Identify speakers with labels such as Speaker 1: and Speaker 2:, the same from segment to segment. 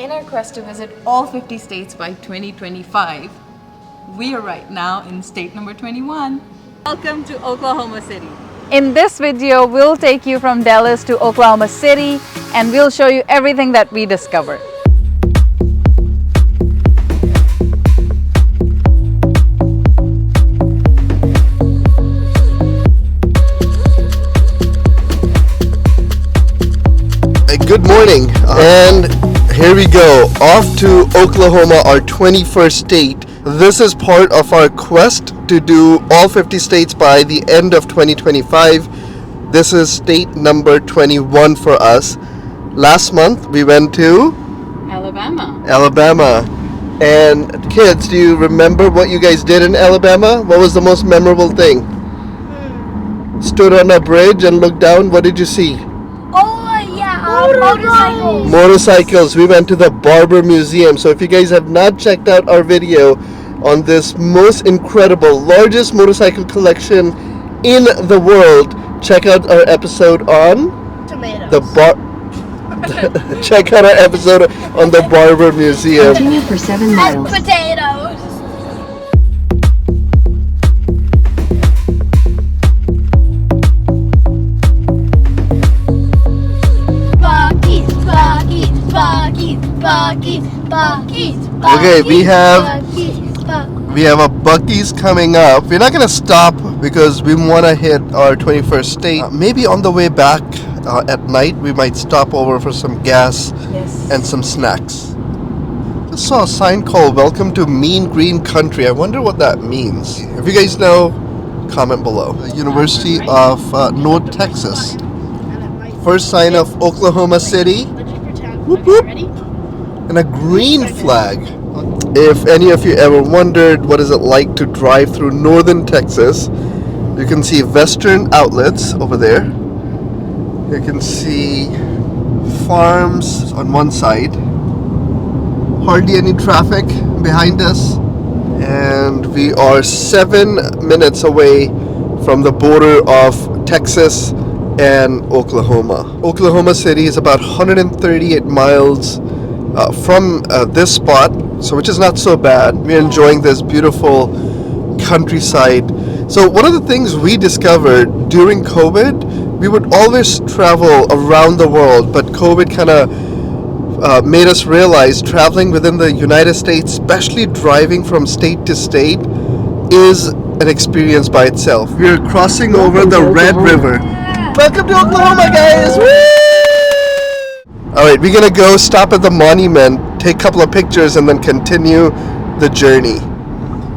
Speaker 1: In our quest to visit all 50 states by 2025, we are right now in state number 21. Welcome to Oklahoma City. In this video, we'll take you from Dallas to Oklahoma City and we'll show you everything that we discovered.
Speaker 2: Good morning, and here we go, off to Oklahoma, our 21st state. This is part of our quest to do all 50 states by the end of 2025. This is state number 21 for us. Last month we went to Alabama. And kids, do you remember what you guys did in Alabama? What was the most memorable thing? Stood on a bridge and looked down. What did you see? Motorcycles. We went to the Barber Museum. So if you guys have not checked out our video on this most incredible, largest motorcycle collection in the world, check out our episode on
Speaker 3: tomatoes.
Speaker 2: Check out our episode on the Barber Museum.
Speaker 4: Continue for 7 miles.
Speaker 3: And potatoes.
Speaker 2: Okay, we have a Buc-ee's coming up. We're not gonna stop because we want to hit our 21st state. Maybe on the way back at night we might stop over for some gas and some snacks. Just saw a sign called "Welcome to Mean Green Country." I wonder what that means. If you guys know, comment below. The University of North Texas. First sign of Oklahoma City. Whoop, whoop. And a green flag. If any of you ever wondered what is it like to drive through northern Texas, you can see Western Outlets over there. You can see farms on one side. Hardly any traffic behind us. And we are 7 minutes away from the border of Texas and Oklahoma. Oklahoma City is about 138 miles from this spot, so which is not so bad. We're enjoying this beautiful countryside. So one of the things we discovered during COVID, we would always travel around the world, but COVID kind of made us realize traveling within the United States, especially driving from state to state, is an experience by itself. We're crossing over the Red River. Welcome to Oklahoma, guys! Woo! Alright, we're gonna go stop at the monument, take a couple of pictures, and then continue the journey.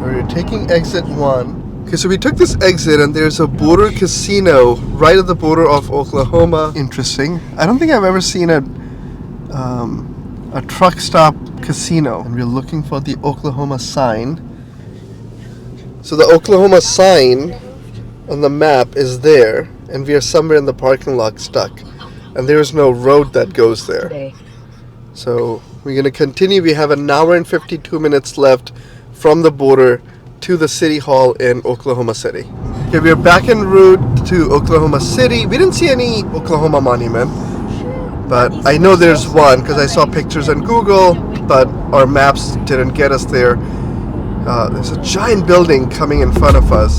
Speaker 2: We're taking exit 1. Okay, so we took this exit, and there's a border casino right at the border of Oklahoma. Interesting. I don't think I've ever seen a truck stop casino. And we're looking for the Oklahoma sign. So the Oklahoma sign on the map is there, and we are somewhere in the parking lot stuck. And there is no road that goes there. So we're going to continue. We have an hour and 52 minutes left from the border to the city hall in Oklahoma City. Okay, we're back en route to Oklahoma City. We didn't see any Oklahoma monument, but I know there's one because I saw pictures on Google, but our maps didn't get us there. There's a giant building coming in front of us.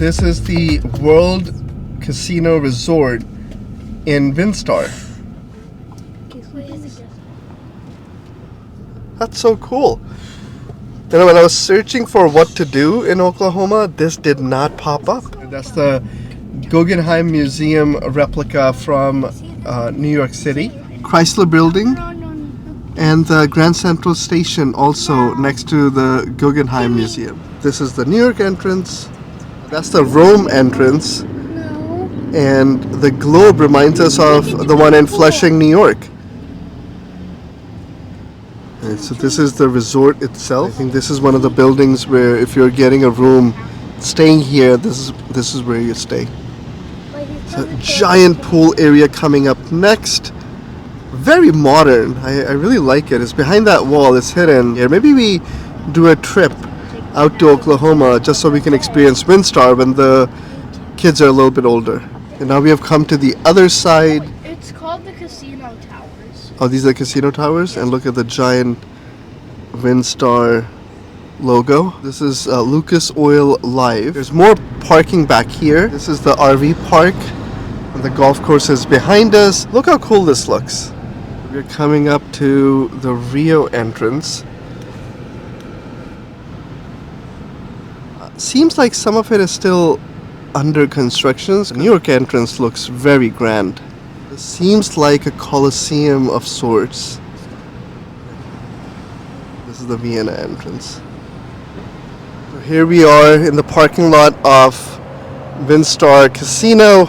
Speaker 2: This is the World Casino Resort in Windstar. That's so cool. You know, when I was searching for what to do in Oklahoma, this did not pop up. That's the Guggenheim Museum replica from New York City. Chrysler Building and the Grand Central Station also next to the Guggenheim Museum. This is the New York entrance. That's the Rome entrance. And the globe reminds us of the one in Flushing, New York. And so this is the resort itself. I think this is one of the buildings where if you're getting a room, staying here, this is where you stay. So giant pool area coming up next. Very modern. I really like it. It's behind that wall. It's hidden here. Maybe we do a trip out to Oklahoma just so we can experience WinStar when the kids are a little bit older. And now we have come to the other side.
Speaker 3: It's called the Casino Towers.
Speaker 2: Oh, these are casino towers? And look at the giant WinStar logo. This is Lucas Oil Live. There's more parking back here. This is the RV park. And the golf course is behind us. Look how cool this looks. We're coming up to the Rio entrance. Seems like some of it is still under construction. The New York entrance looks very grand. It seems like a coliseum of sorts. This is the Vienna entrance. So here we are in the parking lot of WinStar Casino,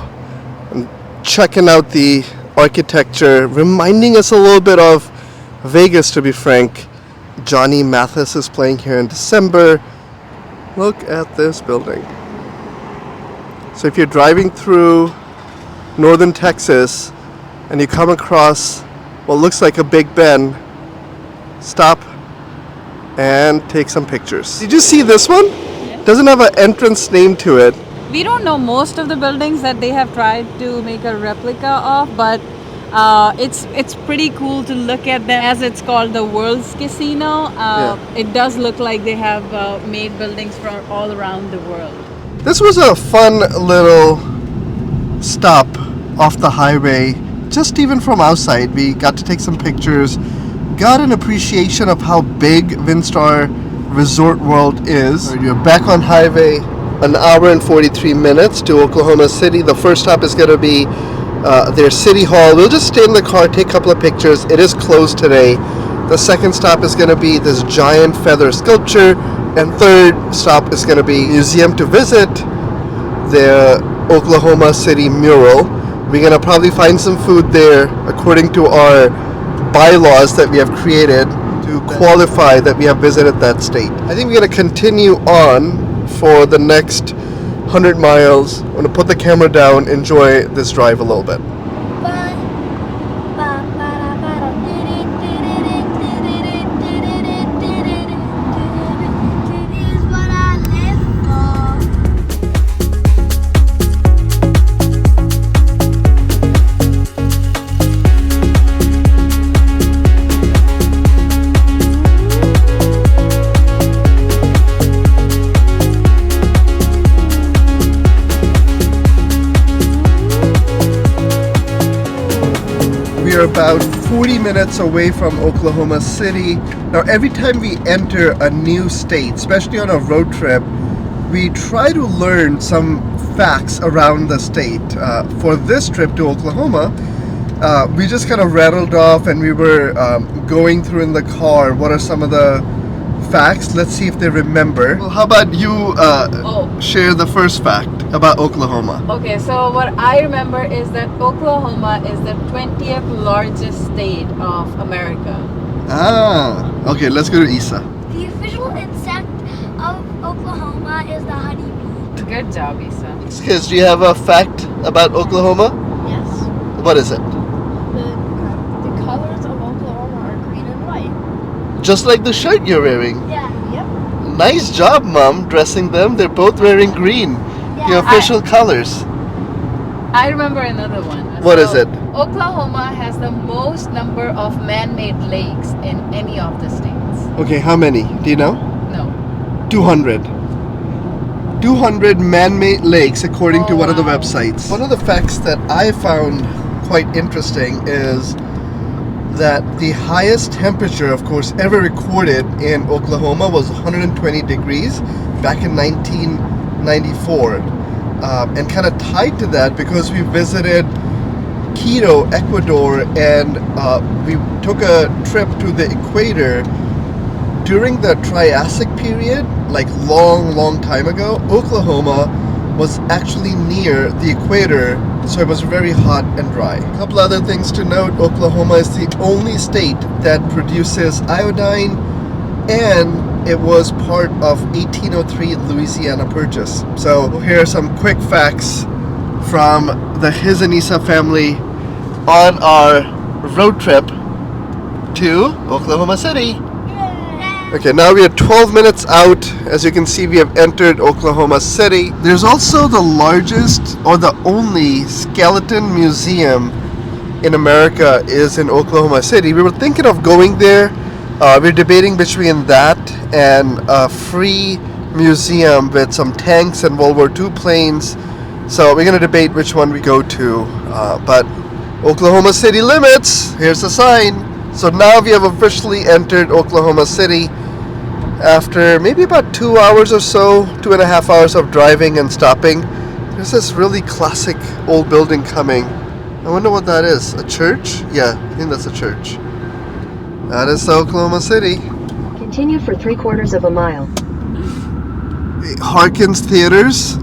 Speaker 2: and checking out the architecture, reminding us a little bit of Vegas, to be frank. Johnny Mathis is playing here in December. Look at this building. So if you're driving through northern Texas and you come across what looks like a Big Ben, stop and take some pictures. Did you see this one?
Speaker 1: Yes.
Speaker 2: Doesn't have an entrance name to it.
Speaker 1: We don't know most of the buildings that they have tried to make a replica of, but it's pretty cool to look at them, as it's called the World's Casino. It does look like they have made buildings from all around the world.
Speaker 2: This was a fun little stop off the highway. Just even from outside, we got to take some pictures, got an appreciation of how big WinStar Resort World is. You're back on highway, an hour and 43 minutes to Oklahoma City. The first stop is going to be their City Hall. We'll just stay in the car, take a couple of pictures. It is closed today. The second stop is going to be this giant feather sculpture. And third stop is going to be museum to visit, the Oklahoma City mural. We're going to probably find some food there according to our bylaws that we have created to qualify that we have visited that state. I think we're going to continue on for the next 100 miles. I'm going to put the camera down, enjoy this drive a little bit. We're about 40 minutes away from Oklahoma City. Now, every time we enter a new state, especially on a road trip, we try to learn some facts around the state. For this trip to Oklahoma, we just kind of rattled off and we were going through in the car what are some of the facts. Let's see if they remember. Well, how about you share the first fact about Oklahoma?
Speaker 1: Okay, so what I remember is that Oklahoma is the 20th largest state of America.
Speaker 2: Okay, let's go to Isa.
Speaker 3: The official insect of Oklahoma is the honeybee.
Speaker 1: Good job, Isa.
Speaker 2: Kids, do you have a fact about Oklahoma?
Speaker 3: Yes.
Speaker 2: What is it?
Speaker 3: The colors of Oklahoma are green and white.
Speaker 2: Just like the shirt you're wearing.
Speaker 3: Yeah. Yep.
Speaker 2: Nice job, Mom, dressing them. They're both wearing green.
Speaker 3: Yeah.
Speaker 2: Your official colors.
Speaker 1: I remember another one.
Speaker 2: What is it?
Speaker 1: Oklahoma has the most number of man-made lakes in any of the states.
Speaker 2: Okay, how many? Do you know?
Speaker 1: No.
Speaker 2: 200. 200 man-made lakes according to one of the
Speaker 1: wow.
Speaker 2: websites. One of the facts that I found quite interesting is that the highest temperature, of course, ever recorded in Oklahoma was 120 degrees back in 1994. And kind of tied to that, because we visited Quito, Ecuador, and we took a trip to the equator during the Triassic period, like long time ago. Oklahoma was actually near the equator, so it was very hot and dry. A couple other things to note: Oklahoma is the only state that produces iodine, and it was part of 1803 Louisiana Purchase. So here are some quick facts from the His and Isa family on our road trip to Oklahoma City. Okay, now we are 12 minutes out. As you can see, we have entered Oklahoma City. There's also the largest or the only skeleton museum in America is in Oklahoma City. We were thinking of going there. We're debating between that and a free museum with some tanks and World War II planes. So we're going to debate which one we go to. But Oklahoma City limits. Here's the sign. So now we have officially entered Oklahoma City after maybe about 2 hours or so, 2.5 hours of driving and stopping. There's this really classic old building coming. I wonder what that is. A church? Yeah, I think that's a church. That is Oklahoma City.
Speaker 4: Continue for 3/4 of a mile.
Speaker 2: Harkins Theaters.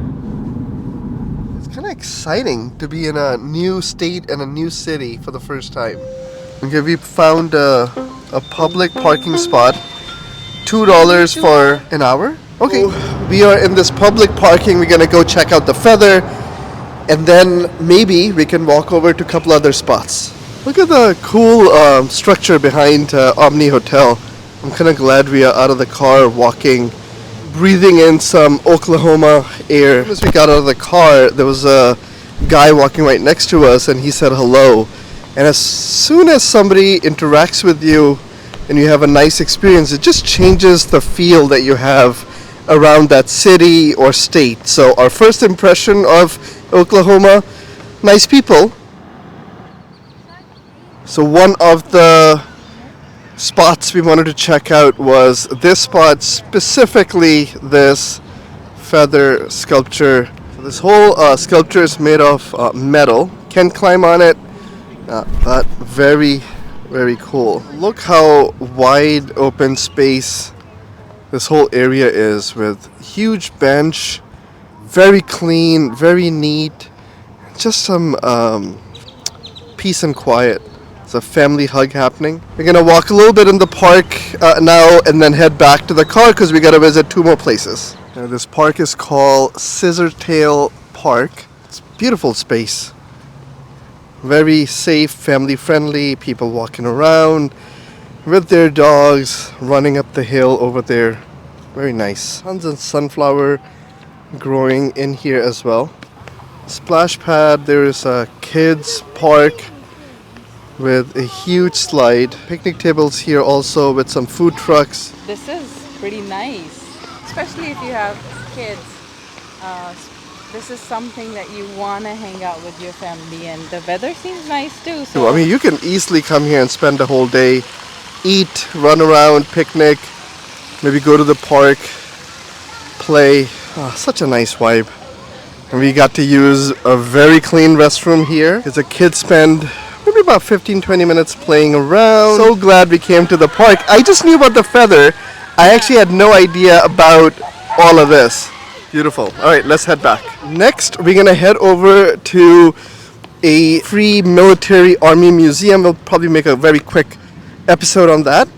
Speaker 2: It's kind of exciting to be in a new state and a new city for the first time. Okay, we found a public parking spot. $2 for an hour. Okay, we are in this public parking. We're gonna go check out the Feather, and then maybe we can walk over to a couple other spots. Look at the cool structure behind Omni Hotel. I'm kind of glad we are out of the car, walking, breathing in some Oklahoma air. As we got out of the car, there was a guy walking right next to us, and he said hello. And as soon as somebody interacts with you and you have a nice experience, it just changes the feel that you have around that city or state. So our first impression of Oklahoma, nice people. So one of the spots we wanted to check out was this spot, specifically this feather sculpture. So this whole sculpture is made of metal. Can't climb on it, but very, very cool. Look how wide open space this whole area is, with huge bench, very clean, very neat, just some peace and quiet. It's a family hug happening. We're gonna walk a little bit in the park now and then head back to the car because we gotta visit 2 more places. This park is called Scissortail Park. It's a beautiful space. Very safe, family friendly, people walking around with their dogs, running up the hill over there. Very nice. Tons of sunflower growing in here as well. Splash pad, there is a kids park with a huge slide. Picnic tables here also with some food trucks.
Speaker 1: This is pretty nice, especially if you have kids. This is something that you want to hang out with your family, and the weather seems nice too. So
Speaker 2: I mean, you can easily come here and spend the whole day, eat, run around, picnic, maybe go to the park, play. Such a nice vibe. And we got to use a very clean restroom here. As a kid spend maybe about 15-20 minutes playing around. So glad we came to the park. I just knew about the Feather. I actually had no idea about all of this. Beautiful. All right, let's head back. Next, we're gonna head over to a free military army museum. We'll probably make a very quick episode on that.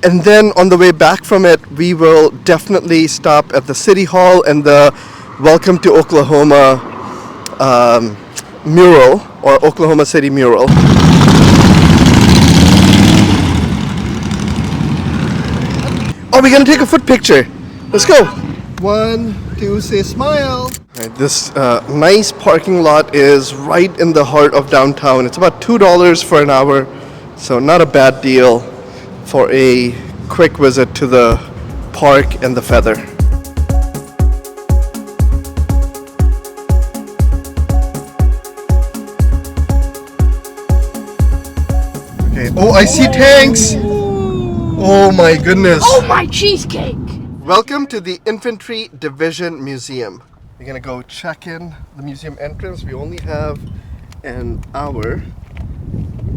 Speaker 2: And then on the way back from it, we will definitely stop at the City Hall and the Welcome to Oklahoma mural, or Oklahoma City mural. Oh, we're gonna take a foot picture. Let's go. 1, 2, say smile. Right, this nice parking lot is right in the heart of downtown. It's about $2 for an hour, so not a bad deal for a quick visit to the park and the Feather. Okay. Oh, I see tanks. Oh my goodness.
Speaker 3: Oh, my cheesecake!
Speaker 2: Welcome to the Infantry Division Museum. We're gonna go check in the museum entrance. We only have an hour,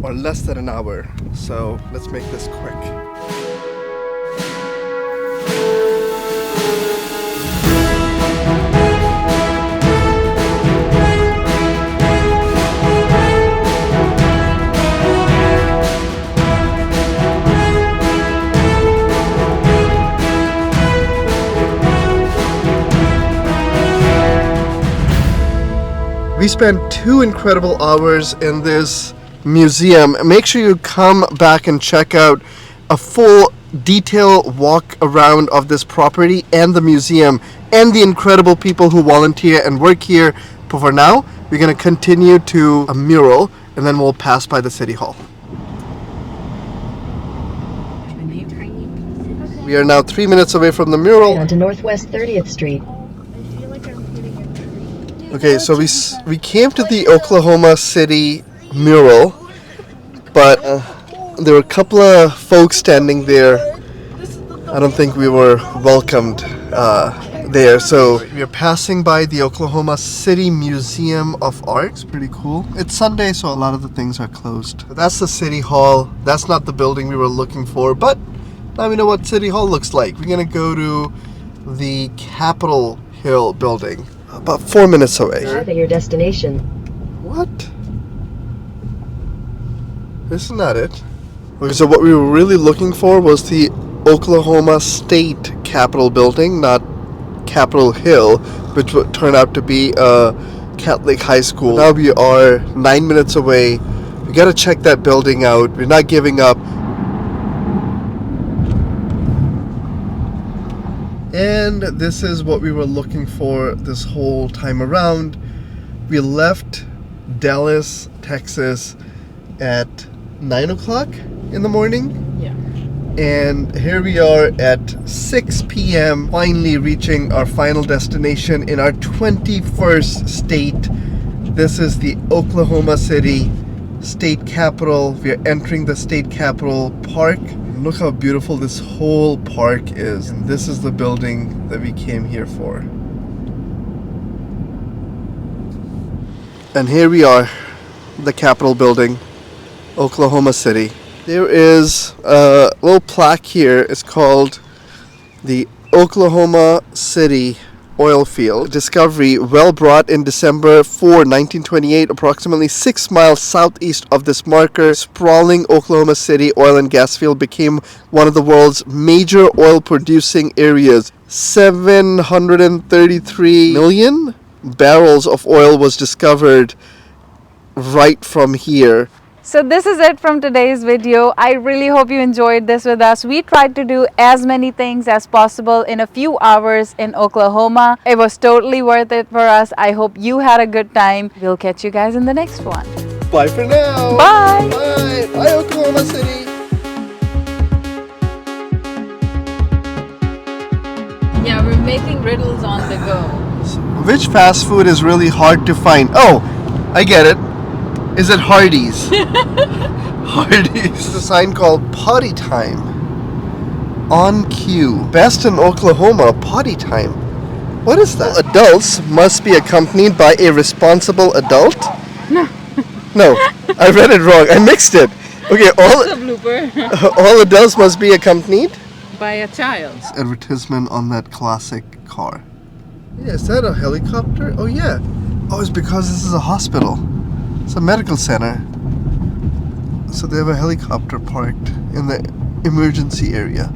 Speaker 2: or less than an hour, so let's make this quick. We spent 2 incredible hours in this museum. Make sure you come back and check out a full detailed walk around of this property and the museum and the incredible people who volunteer and work here. But for now, we're going to continue to a mural and then we'll pass by the city hall. We are now 3 minutes away from the mural.
Speaker 4: Onto Northwest 30th Street.
Speaker 3: I feel like I'm hitting a tree.
Speaker 2: Okay, so we came to the Oklahoma City mural, but there were a couple of folks standing there. I don't think we were welcomed there. So we are passing by the Oklahoma City Museum of Art. It's pretty cool. It's Sunday, so a lot of the things are closed. That's the City Hall. That's not the building we were looking for, but now we know what City Hall looks like. We're gonna go to the Capitol Hill building, about 4 minutes away.
Speaker 4: Arrive at your destination.
Speaker 2: What? Isn't that it? Okay, so what we were really looking for was the Oklahoma State Capitol building, not Capitol Hill, which would turn out to be a Catholic high school. Now we are 9 minutes away. We gotta check that building out. We're not giving up. And this is what we were looking for this whole time around. We left Dallas, Texas at 9 o'clock in the morning.
Speaker 1: Yeah.
Speaker 2: And here we are at 6 p.m. finally reaching our final destination in our 21st state. This is the Oklahoma City State Capitol. We are entering the State Capitol Park. Look how beautiful this whole park is. And this is the building that we came here for. And here we are, the Capitol building, Oklahoma City. There is a little plaque here. It's called the Oklahoma City Oil Field Discovery, well brought in December 4, 1928, approximately 6 miles southeast of this marker. Sprawling Oklahoma City oil and gas field became one of the world's major oil producing areas. 733 million barrels of oil was discovered right from here.
Speaker 1: So this is it from today's video. I really hope you enjoyed this with us. We tried to do as many things as possible in a few hours in Oklahoma. It was totally worth it for us. I hope you had a good time. We'll catch you guys in the next one.
Speaker 2: Bye for now.
Speaker 1: Bye.
Speaker 2: Bye. Bye, Oklahoma City.
Speaker 1: Yeah, we're making riddles on the go.
Speaker 2: Which fast food is really hard to find? Oh, I get it. Is it Hardee's? Hardee's. There's a sign called Potty Time. On cue. Best in Oklahoma, potty time. What is that? Adults must be accompanied by a responsible adult?
Speaker 1: No.
Speaker 2: No, I read it wrong. I mixed it. Okay,
Speaker 1: It's a blooper.
Speaker 2: all adults must be accompanied?
Speaker 1: By a child.
Speaker 2: Advertisement on that classic car. Yeah, is that a helicopter? Oh yeah. Oh, it's because this is a hospital. It's a medical center. So they have a helicopter parked in the emergency area.